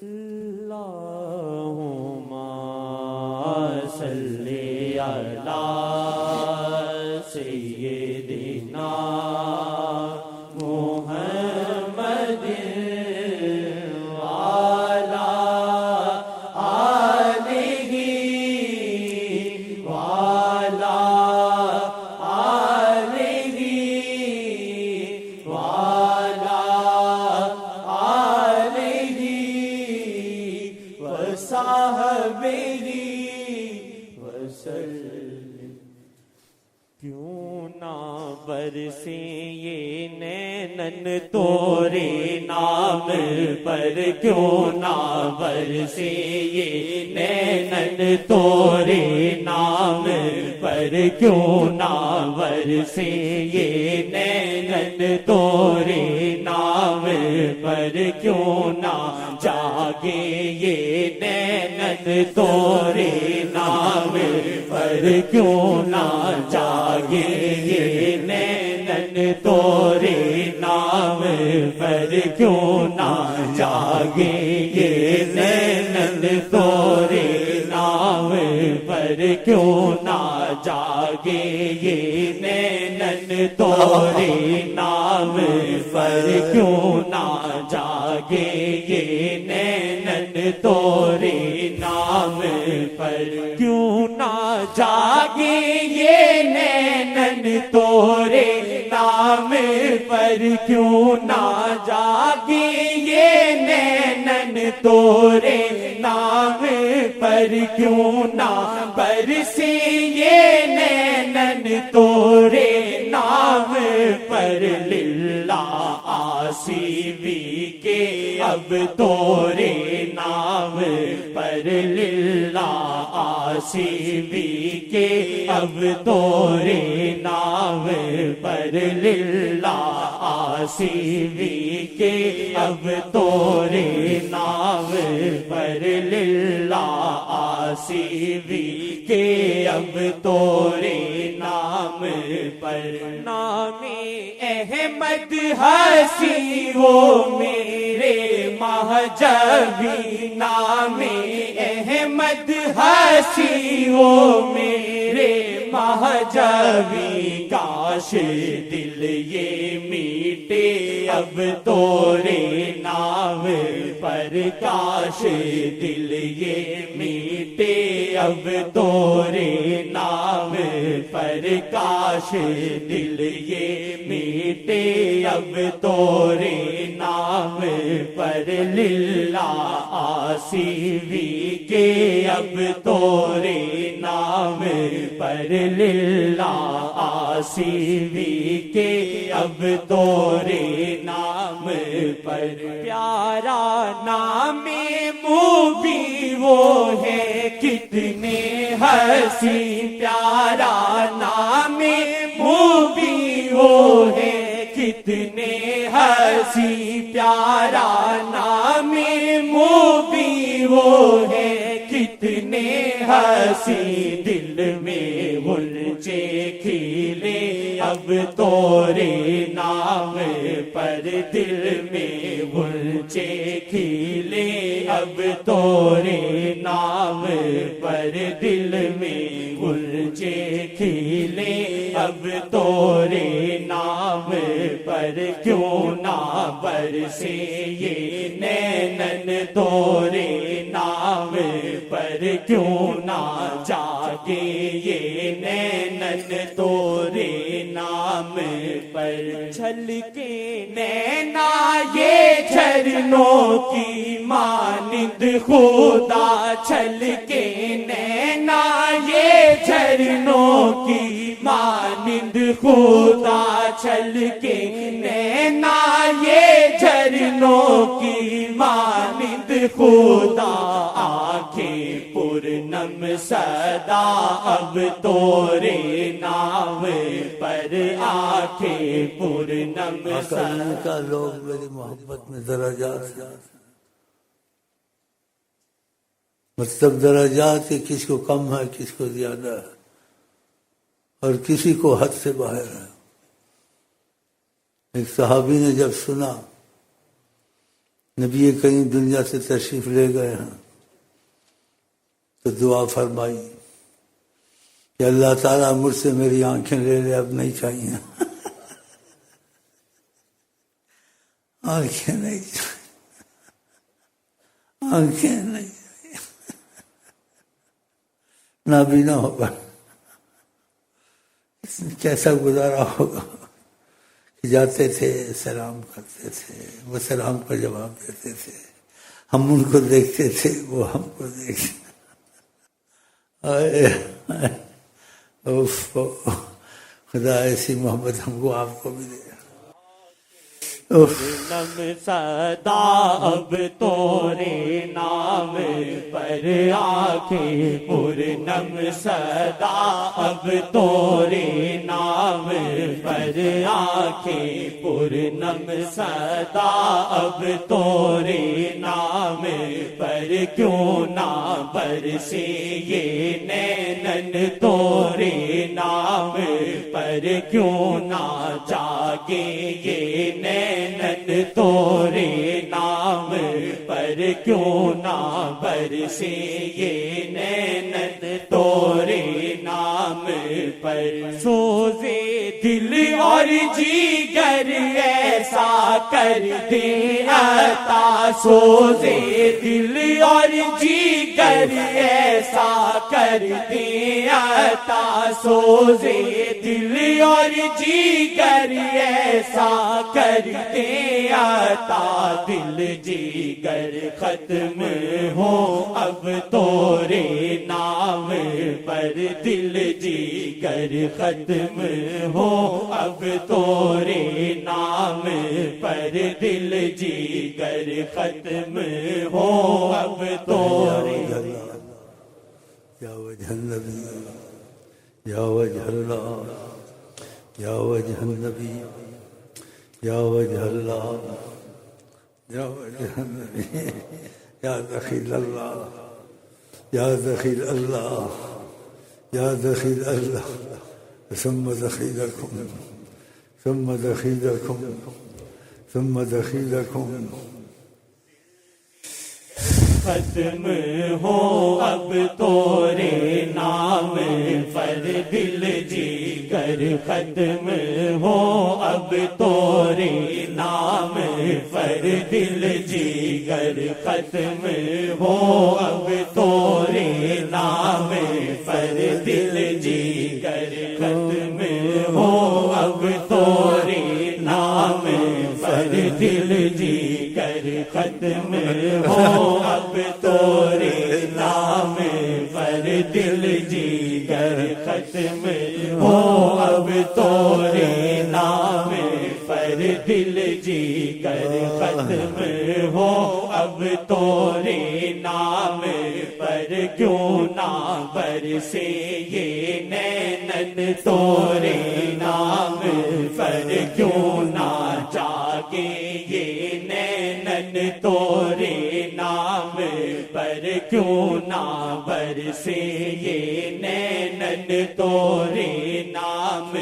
اللہم صلی علی سیدنا محمد وعلی آلہ وعلی آلہ وعلی آلہ وصحبہ وسلم۔ کیوں نہ برسے یہ نینن تورے نام پر، کیوں نہ برسے یہ نینن تورے نام پر، کیوں نہ برسے یہ نینن تورے نام پر، کیوں نہ جاگے یہ نینن تورے نام پر، کیوں نہ جاگے یہ نینن تورے نام پر، کیوں نہ جاگے یہ نینن تورے نام پر، کیوں نہ جاگے یہ نینن تورے نام پر، کیوں نہ جاگے یہ نینن تورے نام پر، کیوں نہ جاگے یہ نینن تورے نام پر، کیوں نہ جاگے یہ نینن تورے نام پر، کیوں نہ برسے یہ نینن تورے نام پر، للہ آسی بھی کے اب تورے نام پر، للہ آسی بھی کے اب تورے نام پر، للہ آسی بھی کے اب تورے نام پر، للہ آسی بھی کے اب تورے نام پر۔ نام احمد ہنسی وہ میرے مہجبی، نام احمد ہنسی وہ میرے مہجبی، کاش دل یہ میٹے اب تورے نام پر، کاش دل یہ میٹے اب تورے نام پر، کاش دل یہ میٹے اب تورے نام پر، للہ آسی بھی کے اب تورے نام پر، للہ آسی بھی کے اب تورے نام پر۔ پیارا نام موبی وہ ہے کتنے ہنسی، پیارا نام موبی وہ ہے کتنے ہنسی، پیارا نام موبی وہ ہے کتنے ہنسی، دل میں غنچے کھلے اب تورے نام پر، دل میں غنچے کھلے اب تورے نام پر، دل میں غنچے کھلے اب تورے نام پر، کیوں نہ برسے یہ نینن تورے نام پر، کیوں نہ جاگے یہ نینن تورے نام پر۔ چھلکے نینا یہ جھرنوں کی مانند خدا، چھلکے نینا یہ جھرنوں کی مانند خدا، چھلکے نینا یہ جھرنوں کی مانند خدا، آنکھیں پورنم صدا اب تورے نام پر، آنکھیں پورنم صدا۔ کا لوگ میری محبت میں درجات، مطلب درجات کہ کس کو کم ہے کس کو زیادہ ہے، اور کسی کو حد سے باہر ہے۔ ایک صحابی نے جب سنا نبی کریم دنیا سے تشریف لے گئے ہیں تو دعا فرمائی کہ اللہ تعالیٰ مجھ سے میری آنکھیں لے لے، اب نہیں چاہیے، آنکھیں نہیں چاہیے، آنکھیں نہیں چاہیے، نابینا ہوگا۔ کیسا گزارا ہوگا کہ جاتے تھے سلام کرتے تھے، وہ سلام کا جواب دیتے تھے، ہم ان کو دیکھتے تھے، وہ ہم کو دیکھتے۔ خدا ایسی محبت ہم کو آپ کو بھی دے۔ نم صدا اب تورے نام پر آنکھیں پورنم صدا اب تورے نام پر آنکھیں پورنم صدا اب تورے نام پر کیوں نہ برسے یہ نینن تورے نام پر کیوں نہ جاگے یہ نینن تورے نام پر کیوں نہ برسے یہ نینن تورے نام پر سوزے دل اور جیگر ایسا کر دے عطا سوزے دل اور جیگر ایسا کر دے عطا سوزے دل اور جیگر ایسا کر دے عطا دل جیگر ختم ہو اب تورے نام پر دل جیگر ختم ہو اب تورے نام پر دل جیگر ختم ہو اب تورے یا وجہ النبی یا وجہ اللہ یا وجہ النبی یا وجہ اللہ یا وجہ النبی یا دخیل اللہ یا دخیل اللہ یا دخیل اللہ ثم دخیلکم ثم دخیلکم ثم دخیلکم ختم ہو اب تورے نام پر دل جیگر ختم ہو اب تورے نام پر دل جیگر ختم ہو اب تورے نام پر دل جیگر ختم ہو اب تورے نام پر دل جیگر ختم ہو اب تورے نام پر دل جیگر ختم ہو اب تورے نام پر دل جیگر ختم ہو اب تورے نام پر کیوں نہ برسے یہ نینن تورے نام پر کیوں نہ جاگے یہ نینن تورے نام پر کیوں نہ برسے یہ نینن تورے نام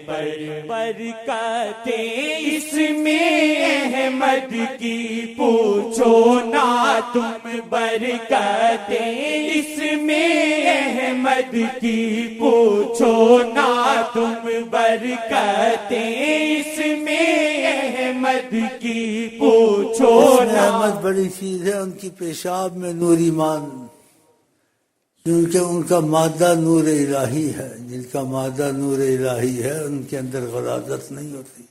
پر برکتیں اس میں احمد کی پوچھو نہ تم برکتیں اس میں احمد کی پوچھو نہ تم برکتیں اس میں احمد کی پوچھو نہ احمد بڑی چیز ہے، ان کی پیشاب میں نور ایمان، کیونکہ ان کا مادہ نور الہی ہے، جن کا مادہ نور الہی ہے ان کے اندر غلاظت نہیں ہوتی۔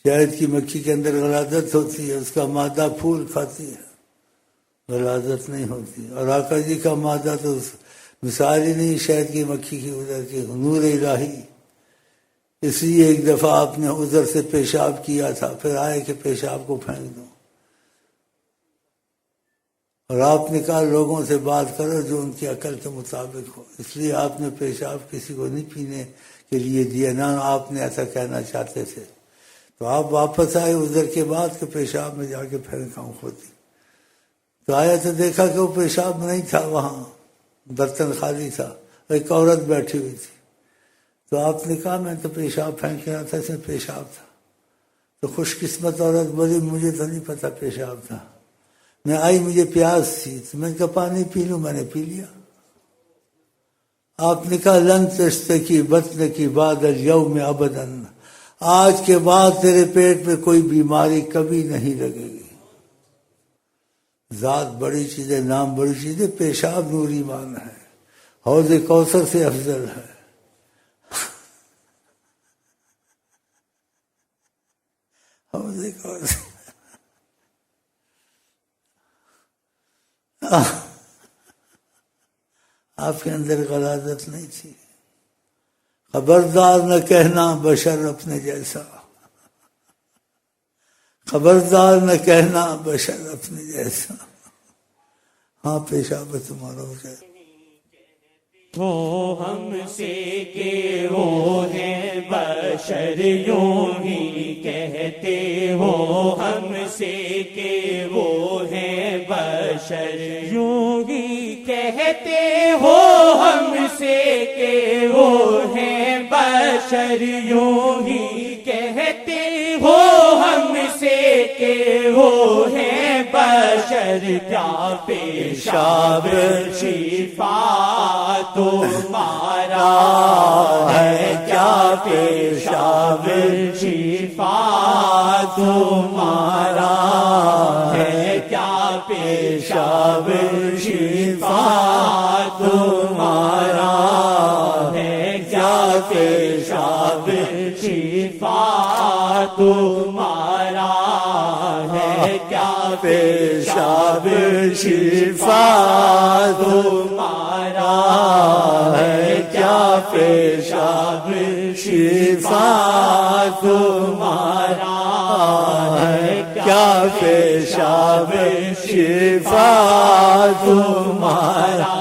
شہد کی مکھی کے اندر غلاظت ہوتی ہے، اس کا مادہ پھول کھاتی ہے، غلاظت نہیں ہوتی۔ اور آقا جی کا مادہ تو مثال ہی نہیں شہد کی مکھی کی، ادھر کے نور الہی۔ اس لیے ایک دفعہ آپ نے ادھر سے پیشاب کیا تھا، پھر آئے کہ پیشاب کو پھینک دو، اور آپ نے کہا لوگوں سے بات کرو جو ان کی عقل کے مطابق ہو، اس لیے آپ نے پیشاب کسی کو نہیں پینے کے لیے دیا، نہ آپ نے ایسا کہنا چاہتے تھے۔ تو آپ واپس آئے ادھر کے بعد کہ پیشاب میں جا کے پھینکا ہوں خود ہی۔ تو آیا تو دیکھا کہ وہ پیشاب نہیں تھا، وہاں برتن خالی تھا، ایک عورت بیٹھی ہوئی تھی۔ تو آپ نے کہا میں تو پیشاب پھینک رہا تھا، اس میں پیشاب تھا۔ تو خوش قسمت عورت بولی مجھے تو نہیں پتا پیشاب تھا، میں آئی مجھے پیاس تھی تو میں نے کہا پانی پی لوں، میں نے پی لیا۔ آپ نے کہا لن تشتکی بطنکی بعد الیوم ابدا، آج کے بعد تیرے پیٹ میں کوئی بیماری کبھی نہیں لگے گی۔ ذات بڑی چیز ہے، نام بڑی چیز ہے، پیشاب نور ایمان ہے، حوض کوثر سے افضل ہے۔ حوض کوثر آپ کے اندر غلاظت نہیں تھی۔ خبردار نہ کہنا بشر اپنے جیسا، خبردار نہ کہنا بشر اپنے جیسا۔ ہاں پیشاب تمہارا ہو جائے۔ وہ ہم سے کہ وہ ہیں بشر، یوں ہی کہتے ہو ہم سے کہ وہ ہیں بشر، یوں ہی کہتے ہو ہم سے کہ وہ ہیں بشر، یوں ہی کہتے ہو ہم سے کہ وہ ہیں بشر۔ کیا پیشاب شفا تمہارا ہے، کیا پیشاب شفا تمہارا ہے، کیا پیشاب شفا تمہارا ہے، کیا پیشاب شفا تمہارا ہے، کیا پیشاب شفا تمہارا ہے، کیا پیشاب شفا تمہارا ہے، کیا پیشاب شفا تمہارا